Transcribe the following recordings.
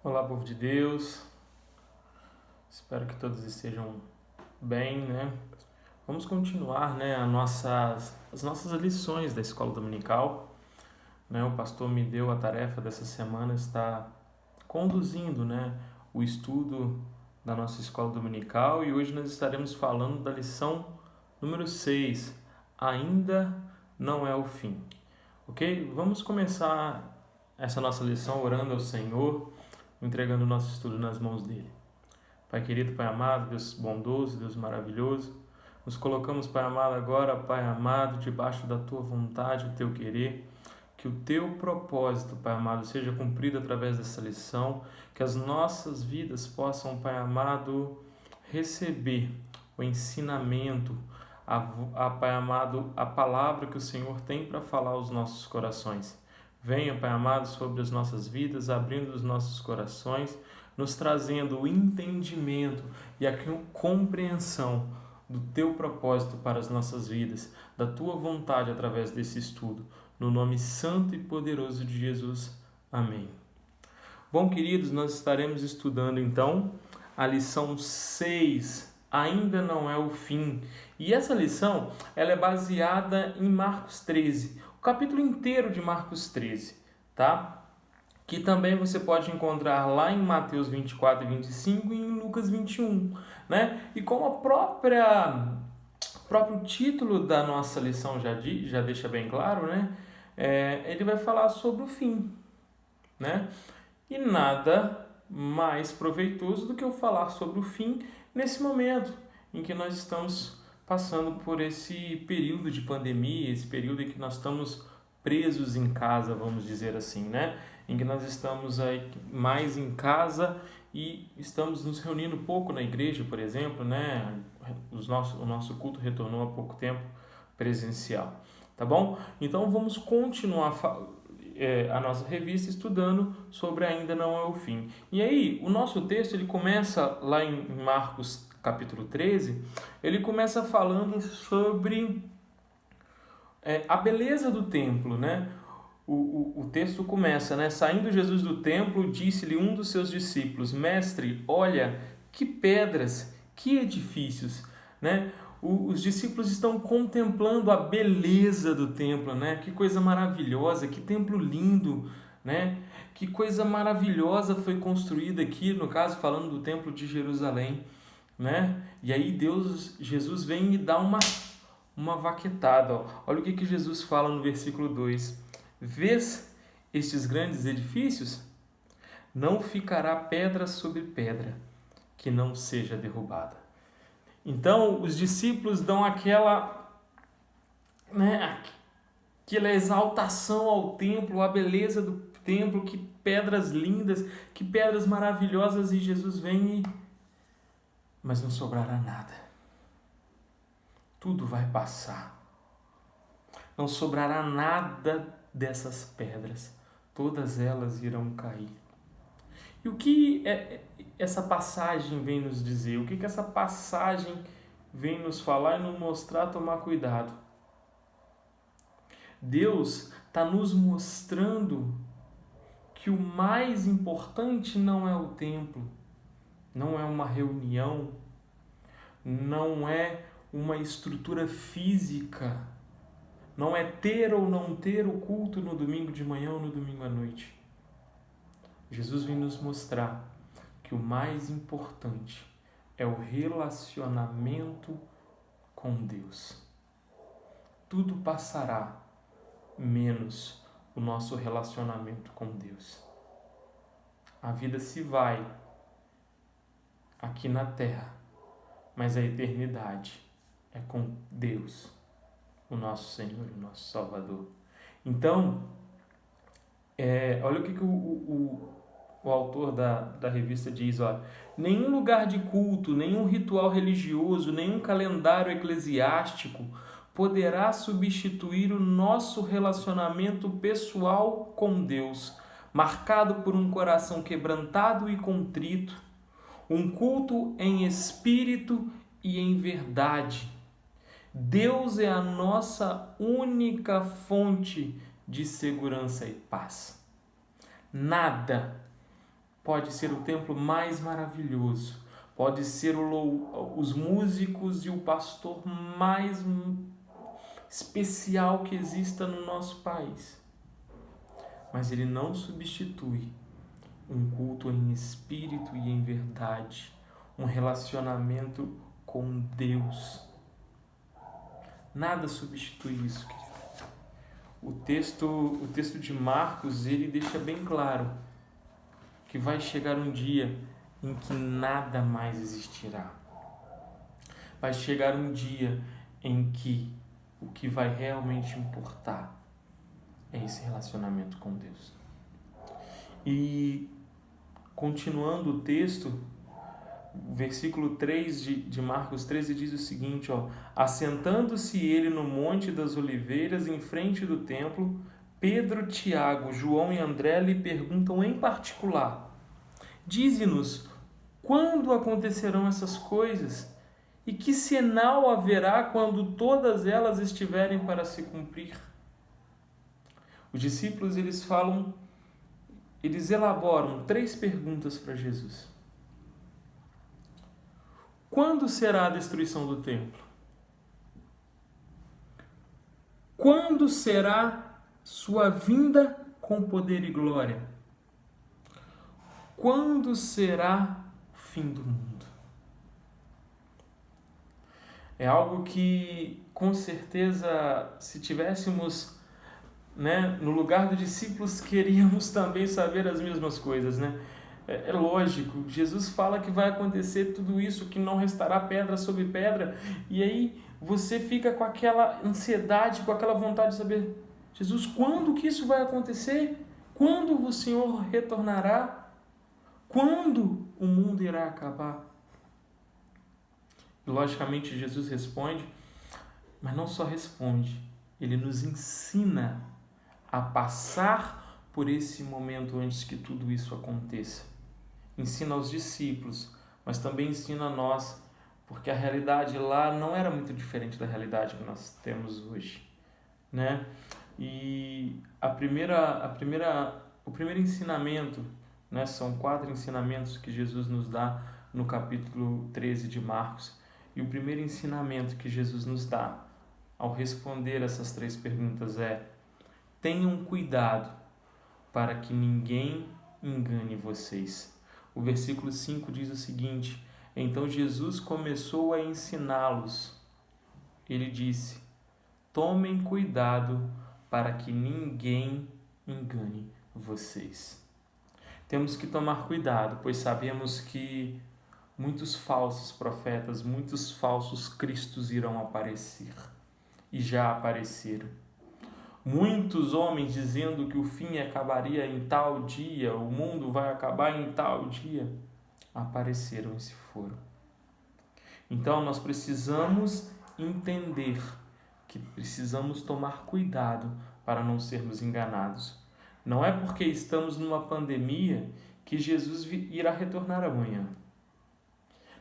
Olá, povo de Deus. Espero que todos estejam bem, né? Vamos continuar, né, as nossas lições da escola dominical, né? O pastor me deu a tarefa dessa semana estar conduzindo, né, o estudo da nossa escola dominical e hoje nós estaremos falando da lição número 6. Ainda não é o fim. OK? Vamos começar essa nossa lição orando ao Senhor, entregando o nosso estudo nas mãos dele. Pai querido, Pai amado, Deus bondoso, Deus maravilhoso, nos colocamos, Pai amado, agora, Pai amado, debaixo da Tua vontade, o Teu querer, que o Teu propósito, Pai amado, seja cumprido através dessa lição, que as nossas vidas possam, Pai amado, receber o ensinamento, Pai amado, a palavra que o Senhor tem para falar aos nossos corações. Venha, Pai amado, sobre as nossas vidas, abrindo os nossos corações, nos trazendo o entendimento e a compreensão do Teu propósito para as nossas vidas, da Tua vontade através desse estudo. No nome santo e poderoso de Jesus. Amém. Bom, queridos, nós estaremos estudando então a lição 6, ainda não é o fim. E essa lição, ela é baseada em Marcos 13, o capítulo inteiro de Marcos 13, tá? Que também você pode encontrar lá em Mateus 24 e 25 e em Lucas 21, né? E como o próprio título da nossa lição já deixa bem claro, né? Ele vai falar sobre o fim, né? E nada mais proveitoso do que eu falar sobre o fim nesse momento em que nós estamos passando por esse período de pandemia, esse período em que nós estamos presos em casa, vamos dizer assim, né? Em que nós estamos aí mais em casa e estamos nos reunindo pouco na igreja, por exemplo, né? O nosso culto retornou há pouco tempo presencial, tá bom? Então vamos continuar a nossa revista estudando sobre ainda não é o fim. E aí, o nosso texto ele começa lá em Marcos capítulo 13, ele começa falando sobre a beleza do templo, né? O texto começa, né? Saindo Jesus do templo, disse-lhe um dos seus discípulos: Mestre, olha, que pedras, que edifícios, né? Os discípulos estão contemplando a beleza do templo, né? Que coisa maravilhosa, que templo lindo, né? Que coisa maravilhosa foi construída aqui, no caso, falando do templo de Jerusalém, né? E aí Jesus vem e dá uma vaquetada, ó. Olha o que Jesus fala no versículo 2. Vês estes grandes edifícios? Não ficará pedra sobre pedra que não seja derrubada. Então, os discípulos dão aquela exaltação ao templo, a beleza do templo, que pedras lindas, que pedras maravilhosas, e Jesus vem mas não sobrará nada. Tudo vai passar. Não sobrará nada dessas pedras. Todas elas irão cair. E o que essa passagem vem nos dizer? O que essa passagem vem nos falar e nos mostrar, tomar cuidado? Deus está nos mostrando que o mais importante não é o templo, não é uma reunião, não é uma estrutura física, não é ter ou não ter o culto no domingo de manhã ou no domingo à noite. Jesus vem nos mostrar que o mais importante é o relacionamento com Deus. Tudo passará, menos o nosso relacionamento com Deus. A vida se vai aqui na terra, mas a eternidade é com Deus, o nosso Senhor e o nosso Salvador. Então, olha o que o autor da revista diz, ó: nenhum lugar de culto, nenhum ritual religioso, nenhum calendário eclesiástico poderá substituir o nosso relacionamento pessoal com Deus, marcado por um coração quebrantado e contrito, um culto em espírito e em verdade. Deus é a nossa única fonte de segurança e paz. Nada pode ser o templo mais maravilhoso, pode ser os músicos e o pastor mais especial que exista no nosso país. Mas ele não substitui um culto em espírito e em verdade, um relacionamento com Deus. Nada substitui isso, querido. O texto de Marcos, ele deixa bem claro que vai chegar um dia em que nada mais existirá. Vai chegar um dia em que o que vai realmente importar é esse relacionamento com Deus. E continuando o texto, o versículo 3 de Marcos 13 diz o seguinte, assentando-se ele no Monte das Oliveiras, em frente do templo, Pedro, Tiago, João e André lhe perguntam em particular: dize-nos, quando acontecerão essas coisas? E que sinal haverá quando todas elas estiverem para se cumprir? Os discípulos, eles elaboram 3 perguntas para Jesus. Quando será a destruição do templo? Quando será sua vinda com poder e glória? Quando será o fim do mundo? É algo que, com certeza, se tivéssemos, no lugar dos discípulos, queríamos também saber as mesmas coisas, É lógico, Jesus fala que vai acontecer tudo isso, que não restará pedra sobre pedra, e aí você fica com aquela ansiedade, com aquela vontade de saber, Jesus, quando que isso vai acontecer? Quando o Senhor retornará? Quando o mundo irá acabar? E, logicamente, Jesus responde, mas não só responde, ele nos ensina a passar por esse momento antes que tudo isso aconteça. Ensina aos discípulos, mas também ensina a nós, porque a realidade lá não era muito diferente da realidade que nós temos hoje, E o primeiro ensinamento, são 4 ensinamentos que Jesus nos dá no capítulo 13 de Marcos. E o primeiro ensinamento que Jesus nos dá ao responder essas 3 perguntas é: tenham cuidado para que ninguém engane vocês. O versículo 5 diz o seguinte: então Jesus começou a ensiná-los. Ele disse: tomem cuidado para que ninguém engane vocês. Temos que tomar cuidado, pois sabemos que muitos falsos profetas, muitos falsos cristos irão aparecer. E já apareceram. Muitos homens dizendo que o fim acabaria em tal dia, o mundo vai acabar em tal dia, apareceram e se foram. Então nós precisamos entender que precisamos tomar cuidado para não sermos enganados. Não é porque estamos numa pandemia que Jesus irá retornar amanhã.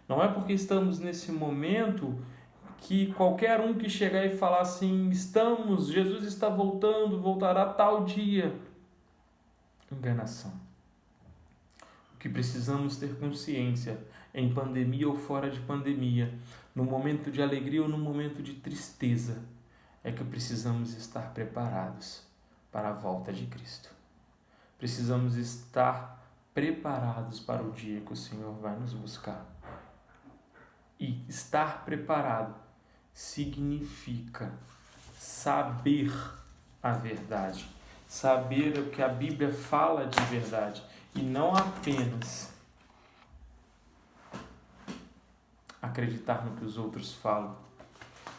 Não é porque estamos nesse momento que qualquer um que chegar e falar assim, Jesus está voltando, voltará tal dia. Enganação. O que precisamos ter consciência, em pandemia ou fora de pandemia, no momento de alegria ou no momento de tristeza, é que precisamos estar preparados para a volta de Cristo. Precisamos estar preparados para o dia que o Senhor vai nos buscar. E estar preparado significa saber a verdade, saber o que a Bíblia fala de verdade e não apenas acreditar no que os outros falam,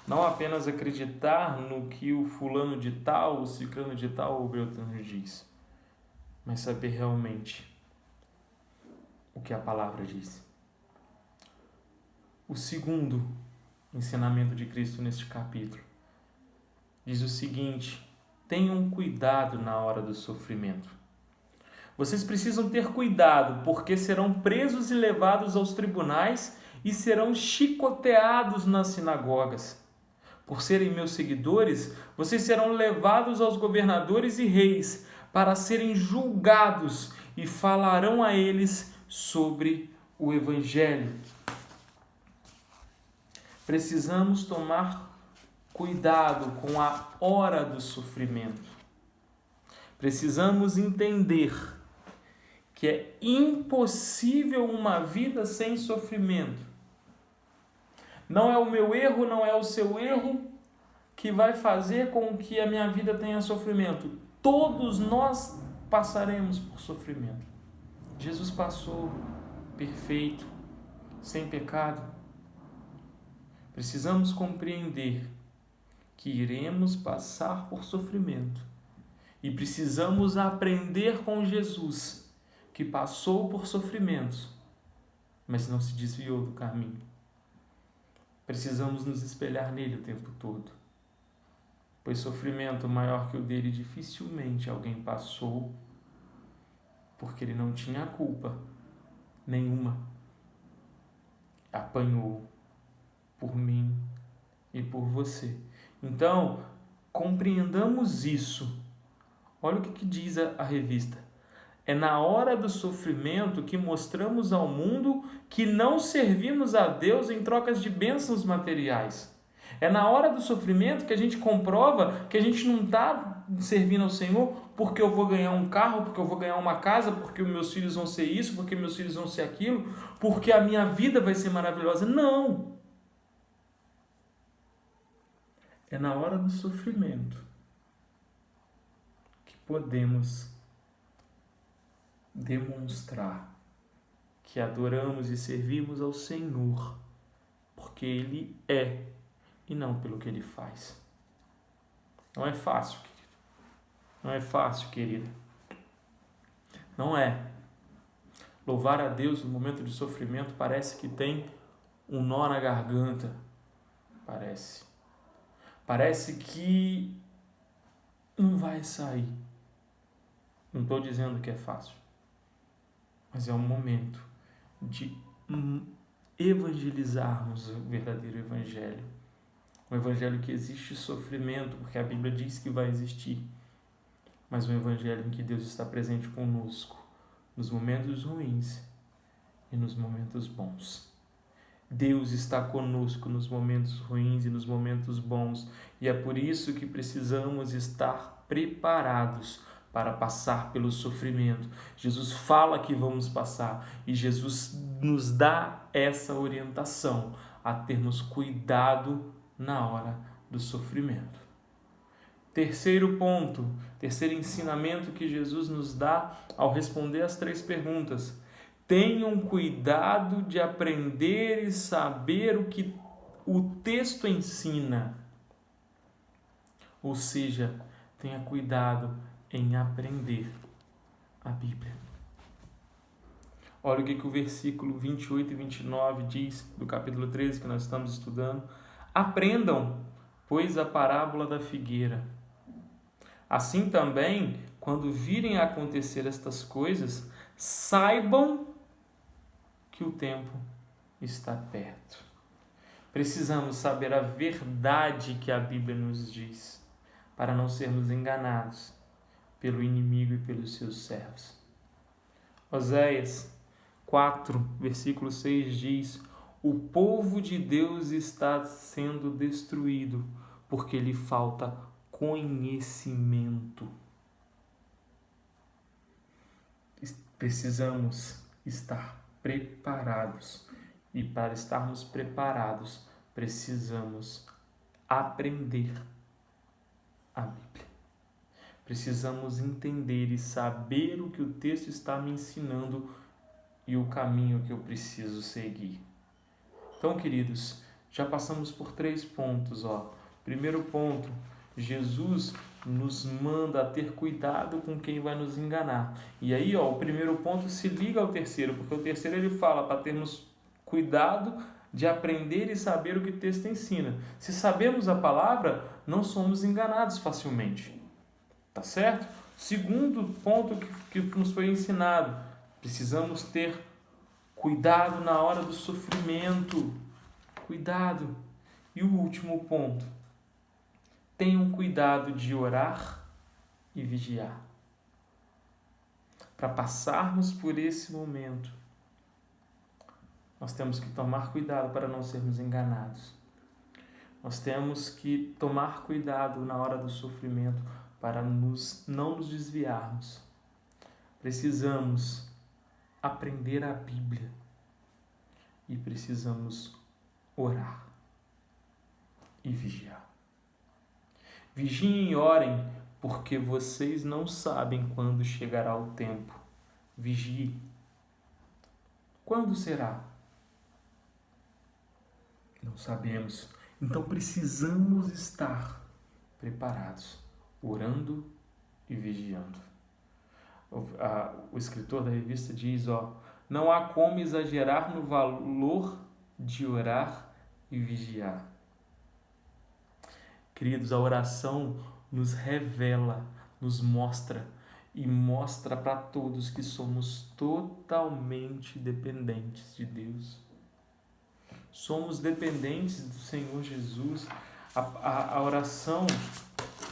não apenas acreditar no que o fulano de tal, o ciclano de tal ou o beltrano diz, mas saber realmente o que a palavra diz. O segundo ensinamento de Cristo neste capítulo diz o seguinte: tenham cuidado na hora do sofrimento. Vocês precisam ter cuidado, porque serão presos e levados aos tribunais e serão chicoteados nas sinagogas. Por serem meus seguidores, vocês serão levados aos governadores e reis para serem julgados e falarão a eles sobre o Evangelho. Precisamos tomar cuidado com a hora do sofrimento. Precisamos entender que é impossível uma vida sem sofrimento. Não é o meu erro, não é o seu erro que vai fazer com que a minha vida tenha sofrimento. Todos nós passaremos por sofrimento. Jesus passou perfeito, sem pecado. Precisamos compreender que iremos passar por sofrimento e precisamos aprender com Jesus, que passou por sofrimentos, mas não se desviou do caminho. Precisamos nos espelhar nele o tempo todo, pois sofrimento maior que o dele dificilmente alguém passou, porque ele não tinha culpa nenhuma. Apanhou por mim e por você. Então, compreendamos isso. Olha o que diz a revista. É na hora do sofrimento que mostramos ao mundo que não servimos a Deus em trocas de bênçãos materiais. É na hora do sofrimento que a gente comprova que a gente não está servindo ao Senhor porque eu vou ganhar um carro, porque eu vou ganhar uma casa, porque os meus filhos vão ser isso, porque meus filhos vão ser aquilo, porque a minha vida vai ser maravilhosa. Não! É na hora do sofrimento que podemos demonstrar que adoramos e servimos ao Senhor, porque Ele é e não pelo que Ele faz. Não é fácil, querido. Não é fácil, querida. Não é. Louvar a Deus no momento de sofrimento parece que tem um nó na garganta. Parece que não vai sair. Não estou dizendo que é fácil, mas é um momento de evangelizarmos o verdadeiro evangelho. Um evangelho que existe sofrimento, porque a Bíblia diz que vai existir, mas um evangelho em que Deus está presente conosco nos momentos ruins e nos momentos bons. Deus está conosco nos momentos ruins e nos momentos bons, e é por isso que precisamos estar preparados para passar pelo sofrimento. Jesus fala que vamos passar e Jesus nos dá essa orientação a termos cuidado na hora do sofrimento. Terceiro ponto, terceiro ensinamento que Jesus nos dá ao responder as 3 perguntas. Tenham cuidado de aprender e saber o que o texto ensina. Ou seja, tenha cuidado em aprender a Bíblia. Olha o que o versículo 28 e 29 diz do capítulo 13 que nós estamos estudando. Aprendam, pois, a parábola da figueira. Assim também, quando virem acontecer estas coisas, saibam que o tempo está perto. Precisamos saber a verdade que a Bíblia nos diz, para não sermos enganados pelo inimigo e pelos seus servos. Oséias 4, versículo 6 diz: o povo de Deus está sendo destruído porque lhe falta conhecimento. Precisamos estar preparados. E para estarmos preparados, precisamos aprender a Bíblia. Precisamos entender e saber o que o texto está me ensinando e o caminho que eu preciso seguir. Então, queridos, já passamos por 3 pontos. Primeiro ponto, Jesus nos manda a ter cuidado com quem vai nos enganar. E aí, o primeiro ponto se liga ao terceiro, porque o terceiro ele fala para termos cuidado de aprender e saber o que o texto ensina. Se sabemos a palavra, não somos enganados facilmente. Tá certo? Segundo ponto que nos foi ensinado, precisamos ter cuidado na hora do sofrimento. Cuidado. E o último ponto, tenham cuidado de orar e vigiar. para passarmos por esse momento, nós temos que tomar cuidado para não sermos enganados. Nós temos que tomar cuidado na hora do sofrimento para não nos desviarmos. Precisamos aprender a Bíblia e precisamos orar e vigiar. Vigiem e orem, porque vocês não sabem quando chegará o tempo. Vigie. Quando será? Não sabemos. Então precisamos estar preparados, orando e vigiando. O escritor da revista diz, não há como exagerar no valor de orar e vigiar. Queridos, a oração nos revela, nos mostra e mostra para todos que somos totalmente dependentes de Deus. Somos dependentes do Senhor Jesus. A oração,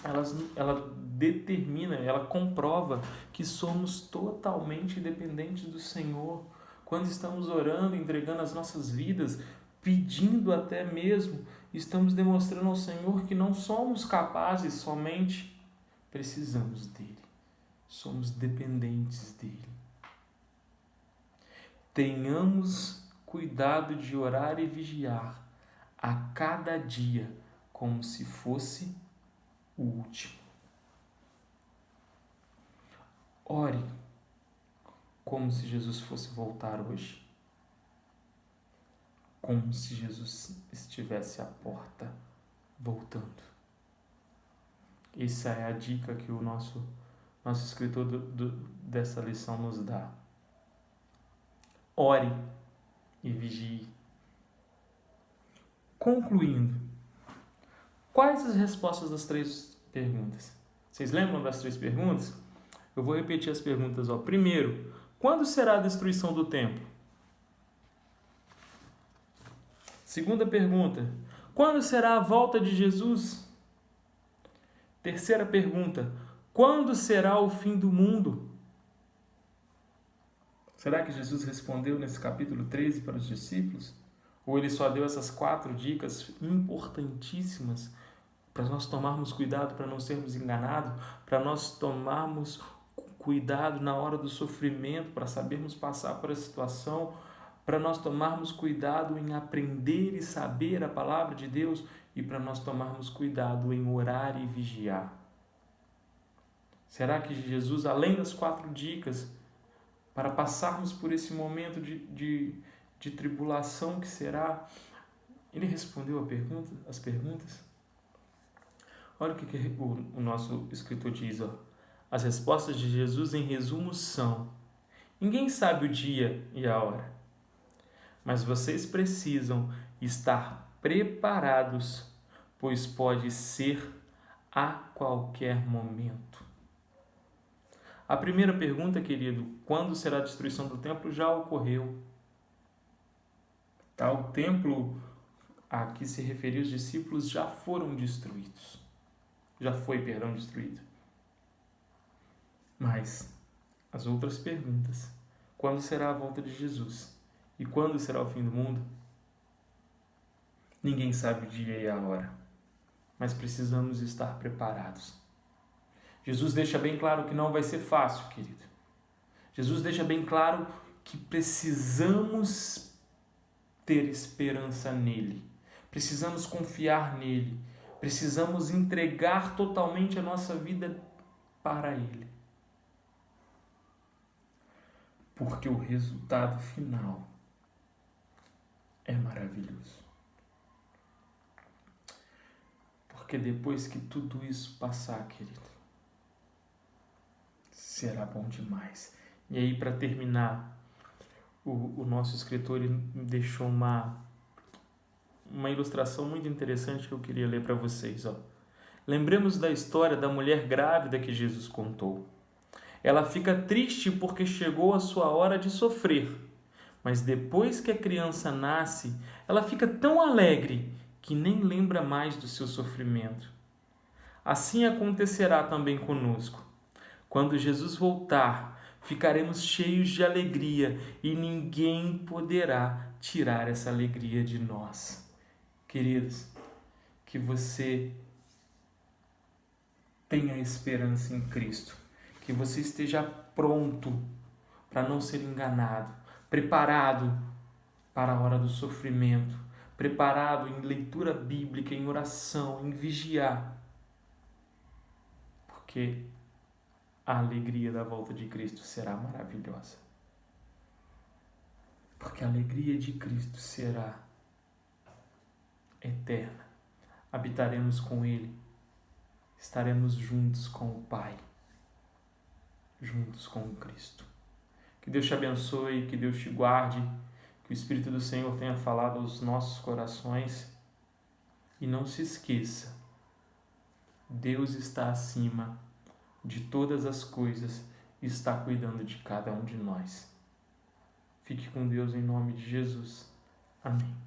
ela determina, ela comprova que somos totalmente dependentes do Senhor. Quando estamos orando, entregando as nossas vidas, pedindo até mesmo, estamos demonstrando ao Senhor que não somos capazes, somente precisamos dEle. Somos dependentes dEle. Tenhamos cuidado de orar e vigiar a cada dia, como se fosse o último. Ore como se Jesus fosse voltar hoje. Como se Jesus estivesse à porta, voltando. Essa é a dica que o nosso escritor dessa lição nos dá. Ore e vigie. Concluindo, quais as respostas das 3 perguntas? Vocês lembram das 3 perguntas? Eu vou repetir as perguntas. Primeiro, quando será a destruição do templo? Segunda pergunta, quando será a volta de Jesus? Terceira pergunta, quando será o fim do mundo? Será que Jesus respondeu nesse capítulo 13 para os discípulos? Ou ele só deu essas 4 dicas importantíssimas para nós tomarmos cuidado, para não sermos enganados, para nós tomarmos cuidado na hora do sofrimento, para sabermos passar por essa situação, para nós tomarmos cuidado em aprender e saber a palavra de Deus e para nós tomarmos cuidado em orar e vigiar. Será que Jesus, além das 4 dicas, para passarmos por esse momento de tribulação que será, ele respondeu as perguntas? Olha o que o nosso escritor diz. As respostas de Jesus, em resumo, são: ninguém sabe o dia e a hora, mas vocês precisam estar preparados, pois pode ser a qualquer momento. A primeira pergunta, querido, quando será a destruição do templo, já ocorreu. O templo a que se referiu os discípulos já foram destruídos. Destruído. Mas as outras perguntas, quando será a volta de Jesus? E quando será o fim do mundo? Ninguém sabe o dia e a hora, mas precisamos estar preparados. Jesus deixa bem claro que não vai ser fácil, querido. Jesus deixa bem claro que precisamos ter esperança nele. Precisamos confiar nele. Precisamos entregar totalmente a nossa vida para ele. Porque o resultado final é maravilhoso. Porque depois que tudo isso passar, querido, será bom demais. E aí, para terminar, o nosso escritor ele deixou uma ilustração muito interessante que eu queria ler para vocês. Lembremos da história da mulher grávida que Jesus contou. Ela fica triste porque chegou a sua hora de sofrer, mas depois que a criança nasce, ela fica tão alegre que nem lembra mais do seu sofrimento. Assim acontecerá também conosco. Quando Jesus voltar, ficaremos cheios de alegria e ninguém poderá tirar essa alegria de nós. Queridos, que você tenha esperança em Cristo, que você esteja pronto para não ser enganado, preparado para a hora do sofrimento, preparado em leitura bíblica, em oração, em vigiar, porque a alegria da volta de Cristo será maravilhosa. Porque a alegria de Cristo será eterna. Habitaremos com Ele, estaremos juntos com o Pai, juntos com Cristo. Que Deus te abençoe, que Deus te guarde, que o Espírito do Senhor tenha falado aos nossos corações. E não se esqueça, Deus está acima de todas as coisas e está cuidando de cada um de nós. Fique com Deus em nome de Jesus. Amém.